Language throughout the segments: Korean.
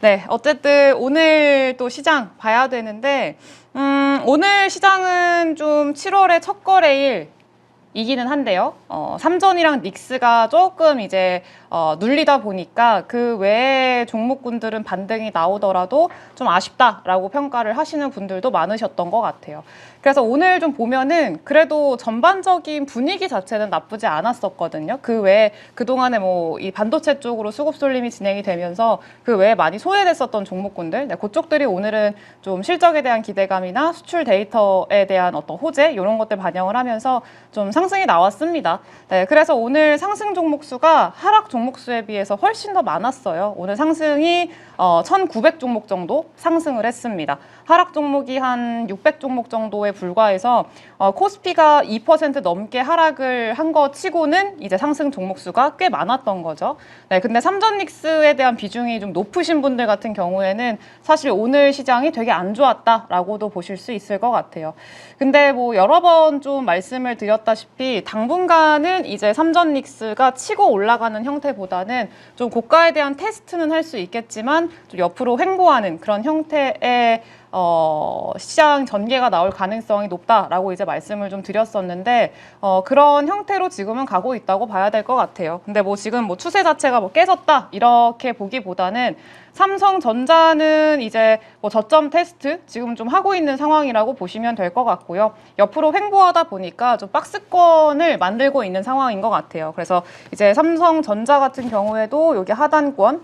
네, 어쨌든 오늘 또 시장 봐야 되는데, 오늘 시장은 좀 7월의 첫 거래일 이기는 한데요. 삼전이랑 닉스가 조금 이제 눌리다 보니까 그 외의 종목군들은 반등이 나오더라도 좀 아쉽다라고 평가를 하시는 분들도 많으셨던 것 같아요. 그래서 오늘 좀 보면은 그래도 전반적인 분위기 자체는 나쁘지 않았었거든요. 그 외에 그동안에 뭐 이 반도체 쪽으로 수급 쏠림이 진행이 되면서 그 외에 많이 소외됐었던 종목군들, 네, 그쪽들이 오늘은 좀 실적에 대한 기대감이나 수출 데이터에 대한 어떤 호재 이런 것들 반영을 하면서 좀 상승이 나왔습니다. 네, 그래서 오늘 상승 종목 수가 하락 종목 수에 비해서 훨씬 더 많았어요. 오늘 상승이 1,900 종목 정도 상승을 했습니다. 하락 종목이 한 600 종목 정도에 불과해서 코스피가 2% 넘게 하락을 한 거 치고는 이제 상승 종목 수가 꽤 많았던 거죠. 네, 근데 삼전닉스에 대한 비중이 좀 높으신 분들 같은 경우에는 사실 오늘 시장이 되게 안 좋았다라고도 보실 수 있을 것 같아요. 근데 뭐 여러 번 좀 말씀을 드렸다시피 당분간은 이제 삼전닉스가 치고 올라가는 형태보다는 좀 고가에 대한 테스트는 할 수 있겠지만 좀 옆으로 횡보하는 그런 형태의 시장 전개가 나올 가능성이 높다라고 이제 말씀을 좀 드렸었는데 그런 형태로 지금은 가고 있다고 봐야 될 것 같아요. 근데 뭐 지금 뭐 추세 자체가 뭐 깨졌다 이렇게 보기보다는 삼성전자는 이제 뭐 저점 테스트 지금 좀 하고 있는 상황이라고 보시면 될 것 같고요. 옆으로 횡보하다 보니까 좀 박스권을 만들고 있는 상황인 것 같아요. 그래서 이제 삼성전자 같은 경우에도 여기 하단권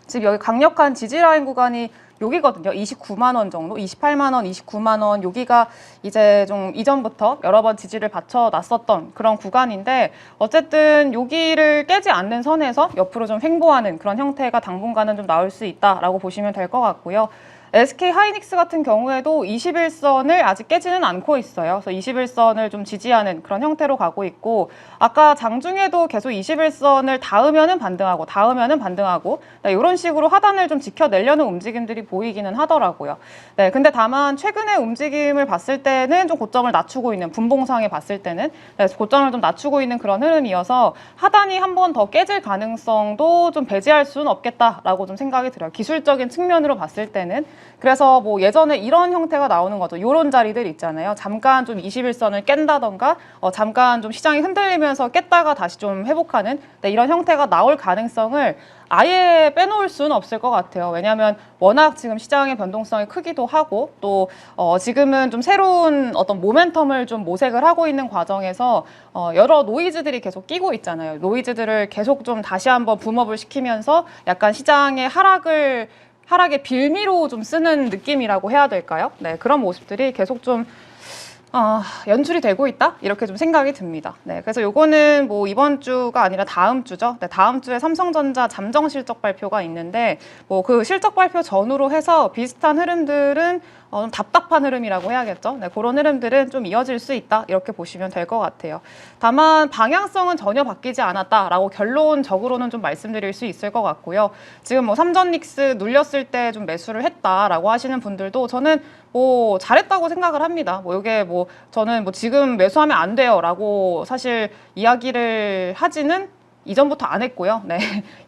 지금 여기 강력한 지지라인 구간이 여기거든요. 29만 원 정도, 28만 원, 29만 원 여기가 이제 좀 이전부터 여러 번 지지를 받쳐놨었던 그런 구간인데 어쨌든 여기를 깨지 않는 선에서 옆으로 좀 횡보하는 그런 형태가 당분간은 좀 나올 수 있다라고 보시면 될 것 같고요. SK 하이닉스 같은 경우에도 21선을 아직 깨지는 않고 있어요. 그래서 21선을 좀 지지하는 그런 형태로 가고 있고 아까 장중에도 계속 21선을 닿으면은 반등하고 네, 이런 식으로 하단을 좀 지켜내려는 움직임들이 보이기는 하더라고요. 네, 근데 다만 최근의 움직임을 봤을 때는 좀 고점을 낮추고 있는 분봉상에 봤을 때는 네, 고점을 좀 낮추고 있는 그런 흐름이어서 하단이 한 번 더 깨질 가능성도 좀 배제할 수는 없겠다라고 좀 생각이 들어요. 기술적인 측면으로 봤을 때는. 그래서 뭐 예전에 이런 형태가 나오는 거죠. 이런 자리들 있잖아요. 잠깐 좀 21선을 깬다던가 잠깐 좀 시장이 흔들리면서 깼다가 다시 좀 회복하는 네, 이런 형태가 나올 가능성을 아예 빼놓을 수는 없을 것 같아요. 왜냐하면 워낙 지금 시장의 변동성이 크기도 하고 또 지금은 좀 새로운 어떤 모멘텀을 좀 모색을 하고 있는 과정에서 여러 노이즈들이 계속 끼고 있잖아요. 노이즈들을 계속 좀 다시 한번 붐업을 시키면서 약간 시장의 하락의 빌미로 좀 쓰는 느낌이라고 해야 될까요? 네, 그런 모습들이 계속 좀 연출이 되고 있다? 이렇게 좀 생각이 듭니다. 네, 그래서 요거는 뭐 이번 주가 아니라 다음 주죠. 네, 다음 주에 삼성전자 잠정 실적 발표가 있는데 뭐 그 실적 발표 전후로 해서 비슷한 흐름들은 좀 답답한 흐름이라고 해야겠죠. 네, 그런 흐름들은 좀 이어질 수 있다. 이렇게 보시면 될 것 같아요. 다만 방향성은 전혀 바뀌지 않았다라고 결론적으로는 좀 말씀드릴 수 있을 것 같고요. 지금 뭐 삼전닉스 눌렸을 때 좀 매수를 했다라고 하시는 분들도 저는 뭐 잘했다고 생각을 합니다. 뭐 이게 뭐 저는 뭐 지금 매수하면 안 돼요라고 사실 이야기를 하지는 이전부터 안 했고요. 네.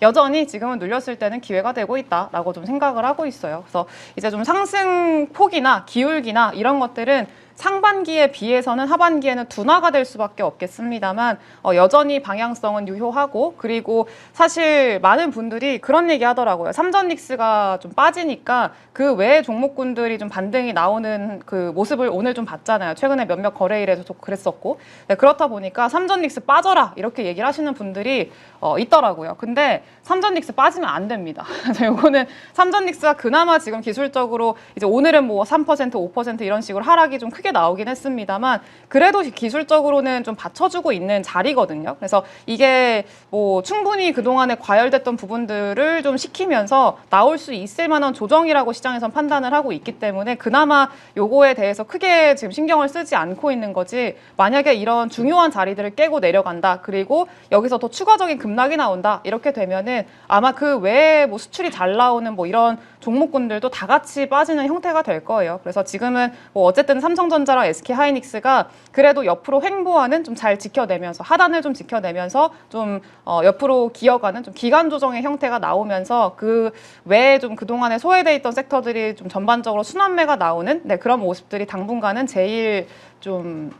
여전히 지금은 눌렸을 때는 기회가 되고 있다라고 좀 생각을 하고 있어요. 그래서 이제 좀 상승 폭이나 기울기나 이런 것들은 상반기에 비해서는 하반기에는 둔화가 될 수밖에 없겠습니다만 여전히 방향성은 유효하고 그리고 사실 많은 분들이 그런 얘기 하더라고요. 삼전닉스가 좀 빠지니까 그 외의 종목군들이 좀 반등이 나오는 그 모습을 오늘 좀 봤잖아요. 최근에 몇몇 거래일에도 그랬었고 네, 그렇다 보니까 삼전닉스 빠져라 이렇게 얘기를 하시는 분들이 있더라고요. 근데 삼전닉스 빠지면 안 됩니다. 요거는 삼전닉스가 그나마 지금 기술적으로 이제 오늘은 뭐 3%, 5% 이런 식으로 하락이 좀 크게 나오긴 했습니다만 그래도 기술적으로는 좀 받쳐주고 있는 자리거든요. 그래서 이게 뭐 충분히 그동안에 과열됐던 부분들을 좀 시키면서 나올 수 있을 만한 조정이라고 시장에선 판단을 하고 있기 때문에 그나마 요거에 대해서 크게 지금 신경을 쓰지 않고 있는 거지 만약에 이런 중요한 자리들을 깨고 내려간다. 그리고 여기서 더 추가적인 급락이 나온다. 이렇게 되면은 아마 그 외에 뭐 수출이 잘 나오는 뭐 이런 종목군들도 다 같이 빠지는 형태가 될 거예요. 그래서 지금은 뭐 어쨌든 삼성전자랑 SK하이닉스가 그래도 옆으로 횡보하는 좀 잘 지켜내면서 하단을 좀 지켜내면서 좀 옆으로 기어가는 좀 기간 조정의 형태가 나오면서 그 외에 좀 그동안에 소외돼 있던 섹터들이 좀 전반적으로 순환매가 나오는 네, 그런 모습들이 당분간은 제일 좀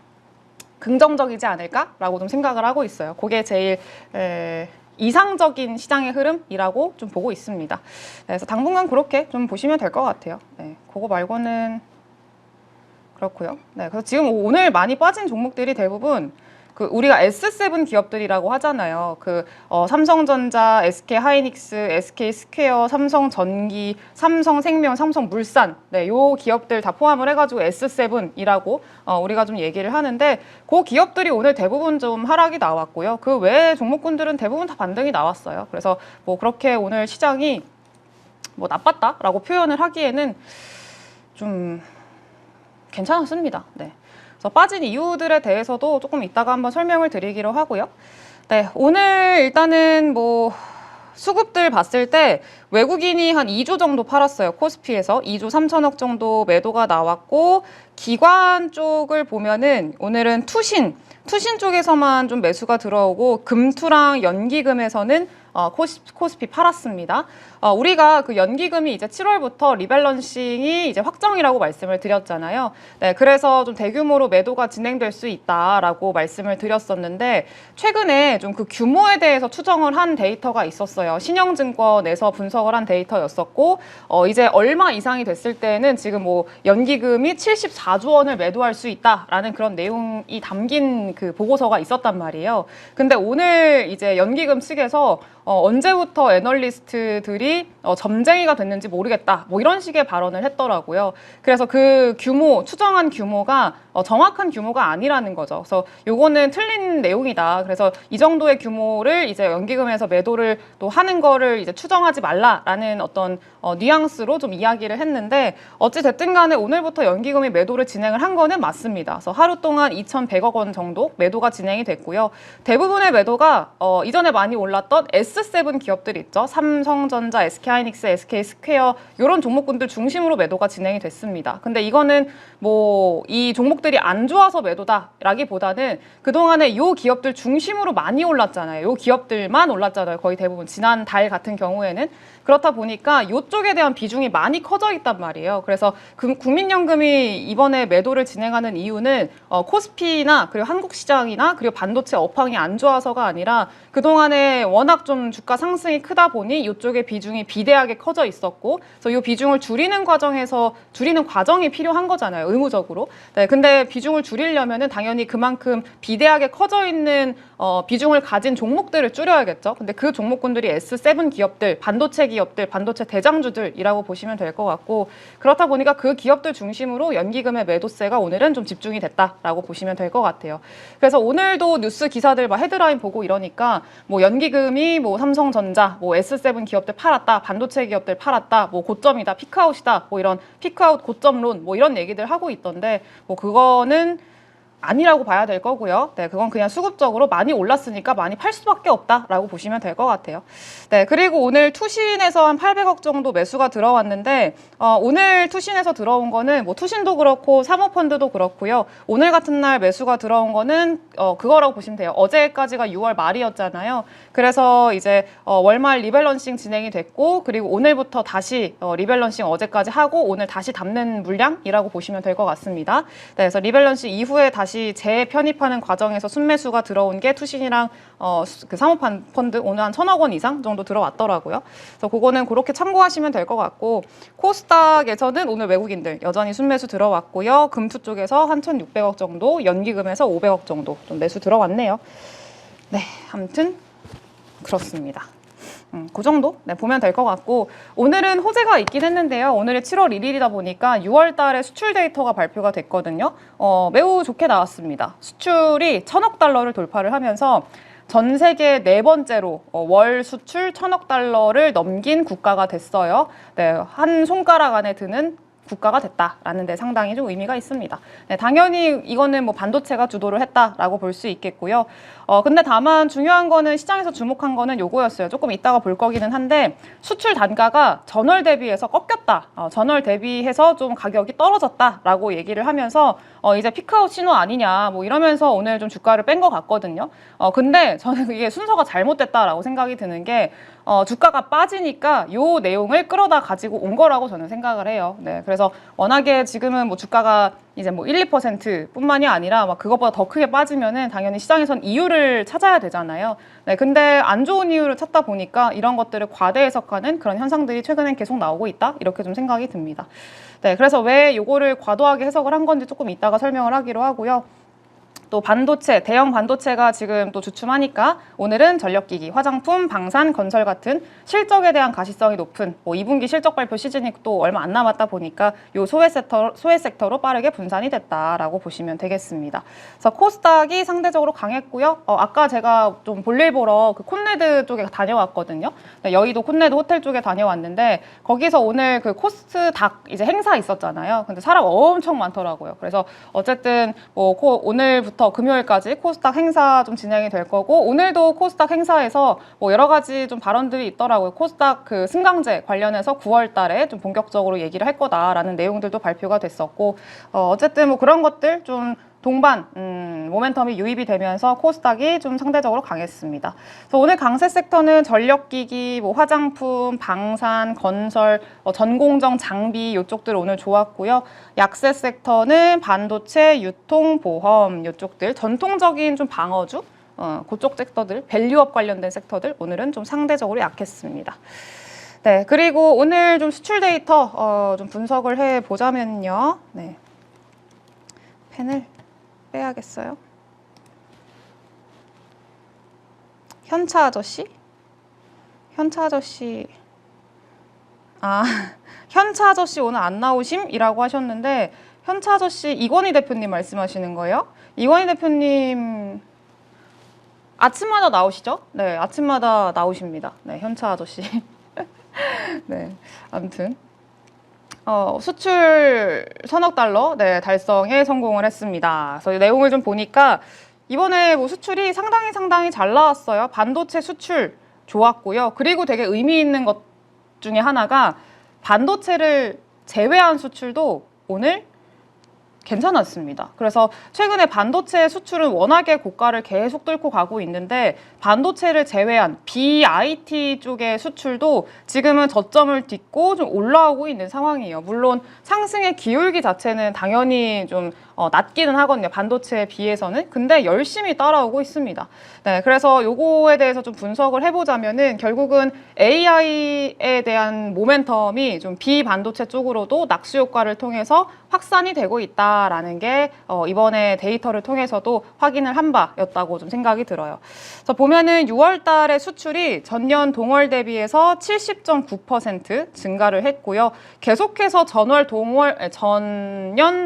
긍정적이지 않을까라고 좀 생각을 하고 있어요. 그게 제일 이상적인 시장의 흐름이라고 좀 보고 있습니다. 그래서 당분간 그렇게 좀 보시면 될 것 같아요. 네, 그거 말고는 그렇고요. 네, 그래서 지금 오늘 많이 빠진 종목들이 대부분 그 우리가 S7 기업들이라고 하잖아요. 그 삼성전자, SK하이닉스, SK스퀘어, 삼성전기, 삼성생명, 삼성물산, 네, 요 기업들 다 포함을 해가지고 S7이라고 우리가 좀 얘기를 하는데 그 기업들이 오늘 대부분 좀 하락이 나왔고요. 그 외의 종목군들은 대부분 다 반등이 나왔어요. 그래서 뭐 그렇게 오늘 시장이 뭐 나빴다라고 표현을 하기에는 좀 괜찮았습니다. 네. 그래서 빠진 이유들에 대해서도 조금 이따가 한번 설명을 드리기로 하고요. 네, 오늘 일단은 뭐 수급들 봤을 때 외국인이 한 2조 정도 팔았어요. 코스피에서 2조 3천억 정도 매도가 나왔고 기관 쪽을 보면은 오늘은 투신 쪽에서만 좀 매수가 들어오고 금투랑 연기금에서는 코스피 팔았습니다. 우리가 그 연기금이 이제 7월부터 리밸런싱이 이제 확정이라고 말씀을 드렸잖아요. 네, 그래서 좀 대규모로 매도가 진행될 수 있다라고 말씀을 드렸었는데 최근에 좀 그 규모에 대해서 추정을 한 데이터가 있었어요. 신영증권에서 분석을 한 데이터였었고 이제 얼마 이상이 됐을 때는 지금 뭐 연기금이 74조 원을 매도할 수 있다라는 그런 내용이 담긴 그 보고서가 있었단 말이에요. 근데 오늘 이제 연기금 측에서 언제부터 애널리스트들이 점쟁이가 됐는지 모르겠다. 뭐 이런 식의 발언을 했더라고요. 그래서 그 규모, 추정한 규모가 정확한 규모가 아니라는 거죠. 그래서 요거는 틀린 내용이다. 그래서 이 정도의 규모를 이제 연기금에서 매도를 또 하는 거를 이제 추정하지 말라라는 어떤 뉘앙스로 좀 이야기를 했는데 어찌 됐든 간에 오늘부터 연기금이 매도를 진행을 한 거는 맞습니다. 그래서 하루 동안 2,100억 원 정도 매도가 진행이 됐고요. 대부분의 매도가 이전에 많이 올랐던 S7 기업들 있죠. 삼성전자, SK하이닉스, SK스퀘어 이런 종목군들 중심으로 매도가 진행이 됐습니다. 근데 이거는 뭐 이 종목들이 안 좋아서 매도다라기보다는 그동안에 이 기업들 중심으로 많이 올랐잖아요. 이 기업들만 올랐잖아요. 거의 대부분 지난 달 같은 경우에는 그렇다 보니까 이쪽에 대한 비중이 많이 커져 있단 말이에요. 그래서 국민연금이 이번에 매도를 진행하는 이유는 코스피나 그리고 한국시장이나 그리고 반도체 업황이 안 좋아서가 아니라 그동안에 워낙 좀 주가 상승이 크다 보니 이쪽의 비중이 비대하게 커져 있었고 그래서 이 비중을 줄이는 과정이 필요한 거잖아요. 의무적으로. 네, 근데 비중을 줄이려면은 당연히 그만큼 비대하게 커져 있는 비중을 가진 종목들을 줄여야겠죠. 근데 그 종목군들이 S7 기업들, 반도체 기업들, 반도체 대장주들이라고 보시면 될 것 같고 그렇다 보니까 그 기업들 중심으로 연기금의 매도세가 오늘은 좀 집중이 됐다라고 보시면 될 것 같아요. 그래서 오늘도 뉴스 기사들 막 헤드라인 보고 이러니까 뭐 연기금이 뭐 삼성전자, 뭐 S7 기업들 팔았다, 반도체 기업들 팔았다, 뭐 고점이다, 피크아웃이다, 뭐 이런 피크아웃 고점론 뭐 이런 얘기들 하고 있던데 뭐 그거는 아니라고 봐야 될 거고요. 네, 그건 그냥 수급적으로 많이 올랐으니까 많이 팔 수밖에 없다라고 보시면 될 것 같아요. 네, 그리고 오늘 투신에서 한 800억 정도 매수가 들어왔는데 오늘 투신에서 들어온 거는 뭐 투신도 그렇고 사모펀드도 그렇고요. 오늘 같은 날 매수가 들어온 거는 그거라고 보시면 돼요. 어제까지가 6월 말이었잖아요. 그래서 이제 월말 리밸런싱 진행이 됐고 그리고 오늘부터 다시 리밸런싱 어제까지 하고 오늘 다시 담는 물량이라고 보시면 될 것 같습니다. 네, 그래서 리밸런싱 이후에 다시 재편입하는 과정에서 순매수가 들어온 게 투신이랑 그 사모펀드 오늘 한 1,000억 원 이상 정도 들어왔더라고요. 그래서 그거는 그렇게 참고하시면 될 것 같고 코스닥에서는 오늘 외국인들 여전히 순매수 들어왔고요. 금투 쪽에서 한 1,600억 정도, 연기금에서 500억 정도 좀 매수 들어왔네요. 네, 아무튼 그렇습니다. 그 정도 보면 될 것 같고 오늘은 호재가 있긴 했는데요. 오늘이 7월 1일이다 보니까 6월 달에 수출 데이터가 발표가 됐거든요. 매우 좋게 나왔습니다. 수출이 1,000억 달러를 돌파를 하면서 전 세계 네 번째로 월 수출 1,000억 달러를 넘긴 국가가 됐어요. 네, 한 손가락 안에 드는 국가가 됐다라는 데 상당히 좀 의미가 있습니다. 네, 당연히 이거는 뭐 반도체가 주도를 했다라고 볼 수 있겠고요. 근데 다만 중요한 거는 시장에서 주목한 거는 요거였어요. 조금 이따가 볼 거기는 한데 수출 단가가 전월 대비해서 꺾였다. 전월 대비해서 좀 가격이 떨어졌다라고 얘기를 하면서 이제 피크아웃 신호 아니냐 뭐 이러면서 오늘 좀 주가를 뺀 것 같거든요. 근데 저는 이게 순서가 잘못됐다라고 생각이 드는 게 주가가 빠지니까 요 내용을 끌어다 가지고 온 거라고 저는 생각을 해요. 네, 그래서 워낙에 지금은 뭐 주가가 이제 뭐 1, 2%뿐만이 아니라 막 그것보다 더 크게 빠지면은 당연히 시장에선 이유를 찾아야 되잖아요. 네, 근데 안 좋은 이유를 찾다 보니까 이런 것들을 과대 해석하는 그런 현상들이 최근엔 계속 나오고 있다. 이렇게 좀 생각이 듭니다. 네, 그래서 왜 요거를 과도하게 해석을 한 건지 조금 이따가 설명을 하기로 하고요. 또 반도체, 대형 반도체가 지금 또 주춤하니까 오늘은 전력기기, 화장품, 방산, 건설 같은 실적에 대한 가시성이 높은 2분기 실적 발표 시즌이 또 얼마 안 남았다 보니까 요 소외 섹터로 빠르게 분산이 됐다라고 보시면 되겠습니다. 그래서 코스닥이 상대적으로 강했고요. 아까 제가 좀 볼일 보러 그 콘레드 쪽에 다녀왔거든요. 여의도 콘레드 호텔 쪽에 다녀왔는데 거기서 오늘 그 코스닥 이제 행사 있었잖아요. 근데 사람 엄청 많더라고요. 그래서 어쨌든 뭐 오늘부터 금요일까지 코스닥 행사 좀 진행이 될 거고 오늘도 코스닥 행사에서 뭐 여러 가지 좀 발언들이 있더라고요. 코스닥 그 승강제 관련해서 9월 달에 좀 본격적으로 얘기를 할 거다라는 내용들도 발표가 됐었고 어쨌든 뭐 그런 것들 좀 동반 모멘텀이 유입이 되면서 코스닥이 좀 상대적으로 강했습니다. 그래서 오늘 강세 섹터는 전력기기, 뭐 화장품, 방산, 건설, 전공정, 장비 이쪽들 오늘 좋았고요. 약세 섹터는 반도체, 유통, 보험 이쪽들 전통적인 좀 방어주 그쪽 섹터들, 밸류업 관련된 섹터들 오늘은 좀 상대적으로 약했습니다. 네, 그리고 오늘 좀 수출 데이터 좀 분석을 해 보자면요. 네, 펜을 빼야겠어요. 현차 아저씨? 현차 아저씨. 현차 아저씨 오늘 안 나오심이라고 하셨는데 현차 아저씨 이건희 대표님 말씀하시는 거예요? 이건희 대표님 아침마다 나오시죠? 네, 아침마다 나오십니다. 네, 현차 아저씨. 네, 아무튼 수출 1,000억 달러 달성에 성공을 했습니다. 그래서 내용을 좀 보니까 이번에 뭐 수출이 상당히 잘 나왔어요. 반도체 수출 좋았고요. 그리고 되게 의미 있는 것 중에 하나가 반도체를 제외한 수출도 오늘 괜찮았습니다. 그래서 최근에 반도체 수출은 워낙에 고가를 계속 뚫고 가고 있는데 반도체를 제외한 BIT 쪽의 수출도 지금은 저점을 딛고 좀 올라오고 있는 상황이에요. 물론 상승의 기울기 자체는 당연히 좀 낮기는 하거든요. 반도체에 비해서는. 근데 열심히 따라오고 있습니다. 네, 그래서 요거에 대해서 좀 분석을 해보자면은 결국은 AI에 대한 모멘텀이 좀 비반도체 쪽으로도 낙수 효과를 통해서 확산이 되고 있다라는 게 이번에 데이터를 통해서도 확인을 한 바였다고 좀 생각이 들어요. 그래서 보면은 6월 달에 수출이 전년 동월 대비해서 70.9% 증가를 했고요. 계속해서 전년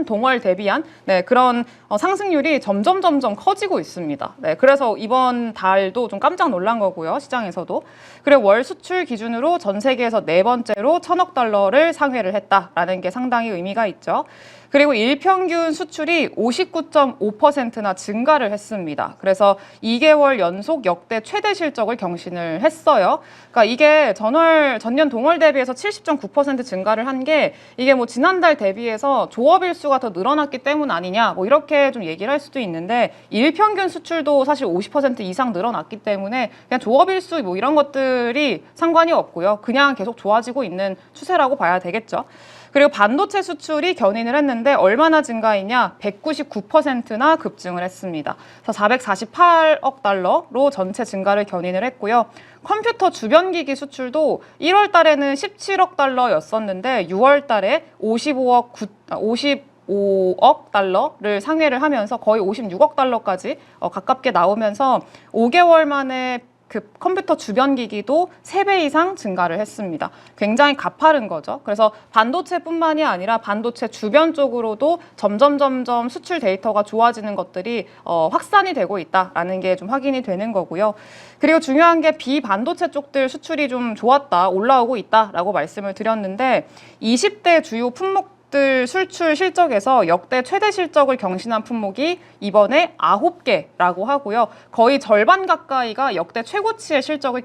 동월 대비한 그런 상승률이 점점 커지고 있습니다. 네, 그래서 이번 달도 좀 깜짝 놀란 거고요. 시장에서도. 그리고 월 수출 기준으로 전 세계에서 4번째로 1,000억 달러를 상회를 했다라는 게 상당히 의미가 있죠. 그리고 일평균 수출이 59.5%나 증가를 했습니다. 그래서 2개월 연속 역대 최대 실적을 경신을 했어요. 그러니까 이게 전년 동월 대비해서 70.9% 증가를 한 게 이게 뭐 지난달 대비해서 조업일 수가 더 늘어났기 때문 아니냐 뭐 이렇게 좀 얘기를 할 수도 있는데 일평균 수출도 사실 50% 이상 늘어났기 때문에 그냥 조업일 수 뭐 이런 것들이 상관이 없고요. 그냥 계속 좋아지고 있는 추세라고 봐야 되겠죠. 그리고 반도체 수출이 견인을 했는데 얼마나 증가했냐? 199%나 급증을 했습니다. 그래서 448억 달러로 전체 증가를 견인을 했고요. 컴퓨터 주변기기 수출도 1월 달에는 17억 달러였었는데 6월 달에 55억 달러를 상회를 하면서 거의 56억 달러까지 가깝게 나오면서 5개월 만에 그 컴퓨터 주변 기기도 3배 이상 증가를 했습니다. 굉장히 가파른 거죠. 그래서 반도체뿐만이 아니라 반도체 주변 쪽으로도 점점 수출 데이터가 좋아지는 것들이 확산이 되고 있다라는 게 좀 확인이 되는 거고요. 그리고 중요한 게 비반도체 쪽들 수출이 좀 좋았다, 올라오고 있다라고 말씀을 드렸는데 20대 주요 품목 품목들 수출 실적에서 역대 최대 실적을 경신한 품목이 이번에 9개라고 하고요. 거의 절반 가까이가 역대 최고치의 실적을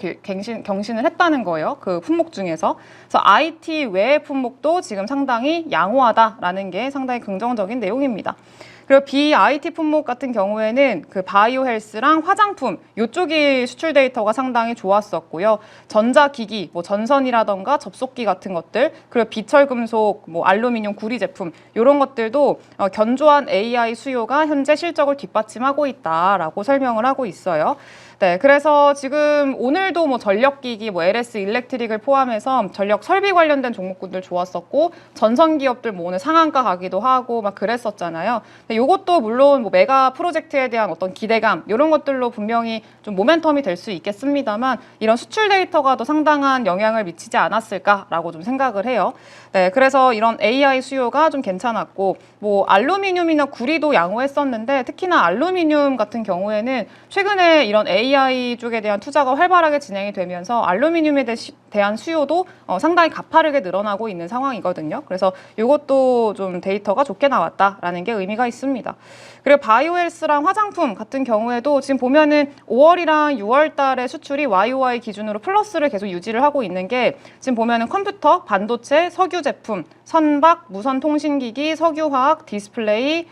경신을 했다는 거예요. 그 품목 중에서. 그래서 IT 외의 품목도 지금 상당히 양호하다라는 게 상당히 긍정적인 내용입니다. 그리고 BIT 품목 같은 경우에는 그 바이오 헬스랑 화장품 이쪽이 수출 데이터가 상당히 좋았었고요. 전자기기, 뭐 전선이라던가 접속기 같은 것들, 그리고 비철금속, 뭐 알루미늄 구리 제품 이런 것들도 견조한 AI 수요가 현재 실적을 뒷받침하고 있다라고 설명을 하고 있어요. 네, 그래서 지금 오늘도 뭐 전력기기, 뭐 LS 일렉트릭을 포함해서 전력 설비 관련된 종목군들 좋았었고 전선 기업들 뭐 오늘 상한가 가기도 하고 막 그랬었잖아요. 근데 이것도 물론 뭐 메가 프로젝트에 대한 어떤 기대감 이런 것들로 분명히 좀 모멘텀이 될 수 있겠습니다만 이런 수출 데이터가 더 상당한 영향을 미치지 않았을까라고 좀 생각을 해요. 네, 그래서 이런 AI 수요가 좀 괜찮았고 뭐 알루미늄이나 구리도 양호했었는데 특히나 알루미늄 같은 경우에는 최근에 이런 AI 쪽에 대한 투자가 활발하게 진행이 되면서 알루미늄에 대한 수요도 상당히 가파르게 늘어나고 있는 상황이거든요. 그래서 이것도 좀 데이터가 좋게 나왔다라는 게 의미가 있습니다. 그리고 바이오헬스랑 화장품 같은 경우에도 지금 보면은 5월이랑 6월 달에 수출이 YOY 기준으로 플러스를 계속 유지를 하고 있는 게 지금 보면은 컴퓨터, 반도체, 석유 제품, 선박, 무선 통신기기, 석유화학, 디스플레이,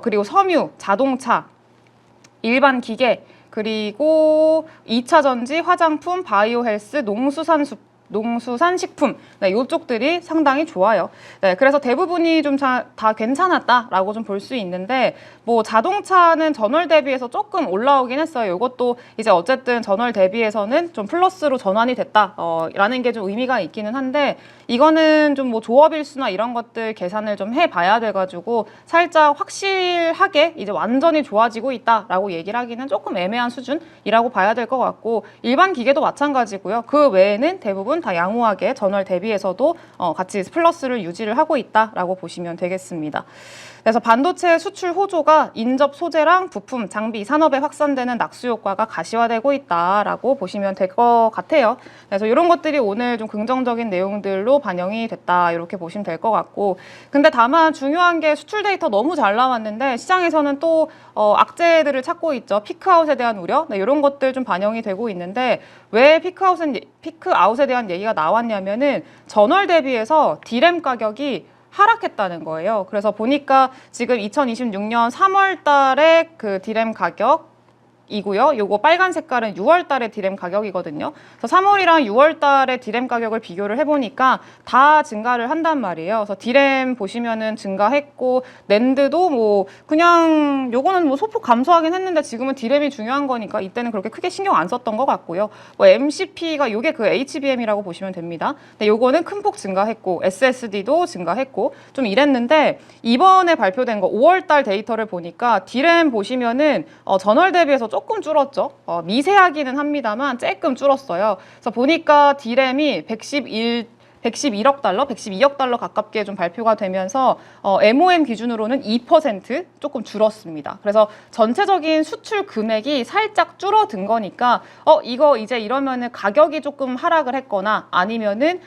그리고 섬유, 자동차, 일반 기계, 그리고 2차 전지, 화장품, 바이오 헬스, 농수산식품 네, 이쪽들이 상당히 좋아요. 네, 그래서 대부분이 좀 다 괜찮았다라고 좀 볼 수 있는데 뭐 자동차는 전월 대비해서 조금 올라오긴 했어요. 이것도 이제 어쨌든 전월 대비해서는 좀 플러스로 전환이 됐다라는 게 좀 의미가 있기는 한데 이거는 좀 뭐 조업일수나 이런 것들 계산을 좀 해봐야 돼가지고 살짝 확실하게 이제 완전히 좋아지고 있다라고 얘기를 하기는 조금 애매한 수준이라고 봐야 될 것 같고 일반 기계도 마찬가지고요. 그 외에는 대부분 다 양호하게 전월 대비해서도 같이 플러스를 유지를 하고 있다라고 보시면 되겠습니다. 그래서 반도체 수출 호조가 인접 소재랑 부품, 장비, 산업에 확산되는 낙수 효과가 가시화되고 있다라고 보시면 될 것 같아요. 그래서 이런 것들이 오늘 좀 긍정적인 내용들로 반영이 됐다 이렇게 보시면 될 것 같고 근데 다만 중요한 게 수출 데이터 너무 잘 나왔는데 시장에서는 또 악재들을 찾고 있죠. 피크아웃에 대한 우려 네, 이런 것들 좀 반영이 되고 있는데 왜 피크아웃에 대한 얘기가 나왔냐면은 전월 대비해서 디램 가격이 하락했다는 거예요. 그래서 보니까 지금 2026년 3월 달에 그 디램 가격이고요. 요거 빨간 색깔은 6월 달의 디램 가격이거든요. 그래서 3월이랑 6월 달의 디램 가격을 비교를 해보니까 다 증가를 한단 말이에요. 그래서 디램 보시면은 증가했고 낸드도 뭐 그냥 요거는 뭐 소폭 감소하긴 했는데 지금은 디램이 중요한 거니까 이때는 그렇게 크게 신경 안 썼던 것 같고요. 뭐 MCP가 요게 그 HBM이라고 보시면 됩니다. 근데 요거는 큰 폭 증가했고 SSD도 증가했고 좀 이랬는데 이번에 발표된 거 5월 달 데이터를 보니까 디램 보시면은 전월 대비해서 조금 줄었죠. 미세하기는 합니다만 조금 줄었어요. 그래서 보니까 디램이 111억 달러, 112억 달러 가깝게 좀 발표가 되면서 MOM 기준으로는 2% 조금 줄었습니다. 그래서 전체적인 수출 금액이 살짝 줄어든 거니까 이거 이제 이러면은 가격이 조금 하락을 했거나 아니면은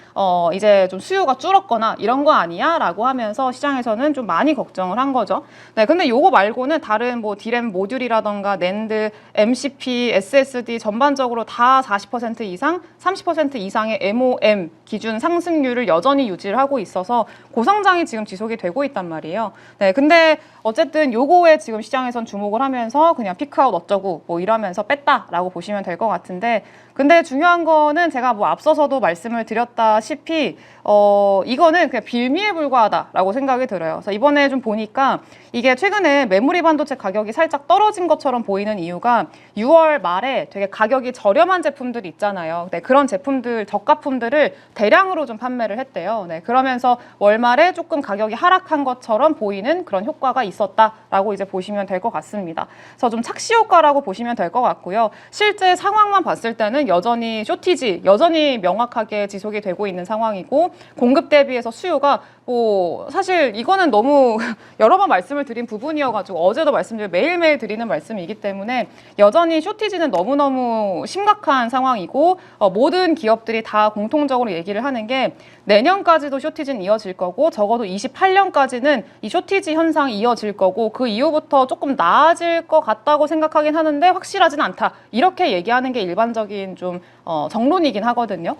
이제 좀 수요가 줄었거나 이런 거 아니야? 라고 하면서 시장에서는 좀 많이 걱정을 한 거죠. 네, 근데 요거 말고는 다른 뭐 디램 모듈이라던가 낸드, MCP, SSD 전반적으로 다 40% 이상, 30% 이상의 MOM 기준 상승률을 여전히 유지를 하고 있어서 고성장이 지금 지속이 되고 있단 말이에요. 네, 근데 어쨌든 요거에 지금 시장에선 주목을 하면서 그냥 피크아웃 어쩌고 뭐 이러면서 뺐다라고 보시면 될 것 같은데 근데 중요한 거는 제가 뭐 앞서서도 말씀을 드렸다시피 이거는 그냥 빌미에 불과하다라고 생각이 들어요. 그래서 이번에 좀 보니까 이게 최근에 메모리 반도체 가격이 살짝 떨어진 것처럼 보이는 이유가 6월 말에 되게 가격이 저렴한 제품들이 있잖아요. 네, 그런 제품들, 저가품들을 대량으로 좀 판매를 했대요. 네, 그러면서 월말에 조금 가격이 하락한 것처럼 보이는 그런 효과가 있었다라고 이제 보시면 될 것 같습니다. 그래서 좀 착시 효과라고 보시면 될 것 같고요. 실제 상황만 봤을 때는 여전히 쇼티지, 여전히 명확하게 지속이 되고 있는 상황이고 공급 대비해서 수요가 사실 이거는 너무 여러 번 말씀을 드린 부분이어가지고 어제도 말씀드린 매일매일 드리는 말씀이기 때문에 여전히 쇼티지는 너무너무 심각한 상황이고 모든 기업들이 다 공통적으로 얘기를 하는 게 내년까지도 쇼티지는 이어질 거고 적어도 28년까지는 이 쇼티지 현상이 이어질 거고 그 이후부터 조금 나아질 것 같다고 생각하긴 하는데 확실하진 않다. 이렇게 얘기하는 게 일반적인 좀 정론이긴 하거든요.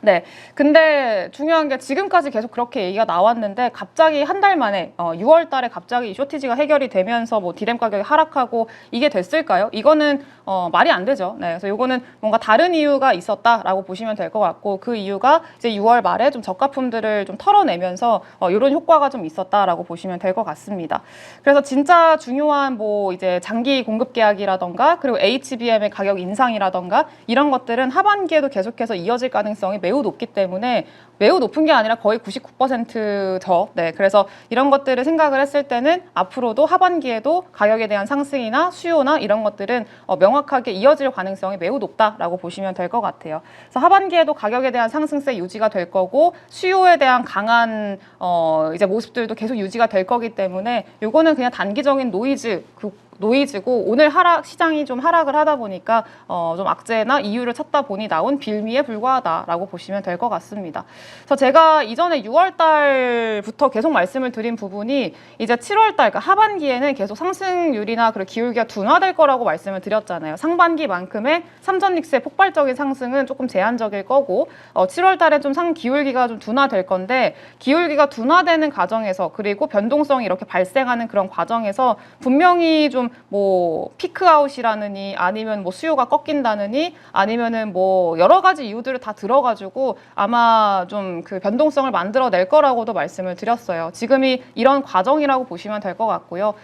네. 근데 중요한 게 지금까지 계속 그렇게 얘기가 나왔는데 갑자기 한 달 만에 6월 달에 갑자기 이 쇼티지가 해결이 되면서 뭐 디램 가격이 하락하고 이게 됐을까요? 이거는 말이 안 되죠. 네. 그래서 이거는 뭔가 다른 이유가 있었다라고 보시면 될 것 같고 그 이유가 이제 6월 말에 좀 저가품들을 좀 털어내면서 이런 효과가 좀 있었다라고 보시면 될 것 같습니다. 그래서 진짜 중요한 뭐 이제 장기 공급 계약이라던가 그리고 HBM의 가격 인상이라던가 이런 것들은 하반기에도 계속해서 이어질 가능성이 매우 높기 때문에 매우 높은 게 아니라 거의 99%죠. 네, 그래서 이런 것들을 생각을 했을 때는 앞으로도 하반기에도 가격에 대한 상승이나 수요나 이런 것들은 명확하게 이어질 가능성이 매우 높다라고 보시면 될 것 같아요. 그래서 하반기에도 가격에 대한 상승세 유지가 될 거고 수요에 대한 강한 이제 모습들도 계속 유지가 될 거기 때문에 이거는 그냥 단기적인 노이즈고 오늘 시장이 좀 하락을 하다 보니까 좀 악재나 이유를 찾다 보니 나온 빌미에 불과하다라고 보시면 될 것 같습니다. 그래서 제가 이전에 6월 달부터 계속 말씀을 드린 부분이 이제 7월 달, 그러니까 하반기에는 계속 상승률이나 그리고 기울기가 둔화될 거라고 말씀을 드렸잖아요. 상반기만큼의 삼전닉스의 폭발적인 상승은 조금 제한적일 거고 7월 달에 좀 기울기가 좀 둔화될 건데 기울기가 둔화되는 과정에서 그리고 변동성이 이렇게 발생하는 그런 과정에서 분명히 좀 뭐 피크아웃이라느니 아니면 뭐 수요가 꺾인다느니 아니면은 뭐 여러 가지 이유들을 다 들어가지고 아마 좀 그 변동성을 만들어낼 거라고도 말씀을 드렸어요. 지금이 이런 과정이라고 보시면 될 것 같고요.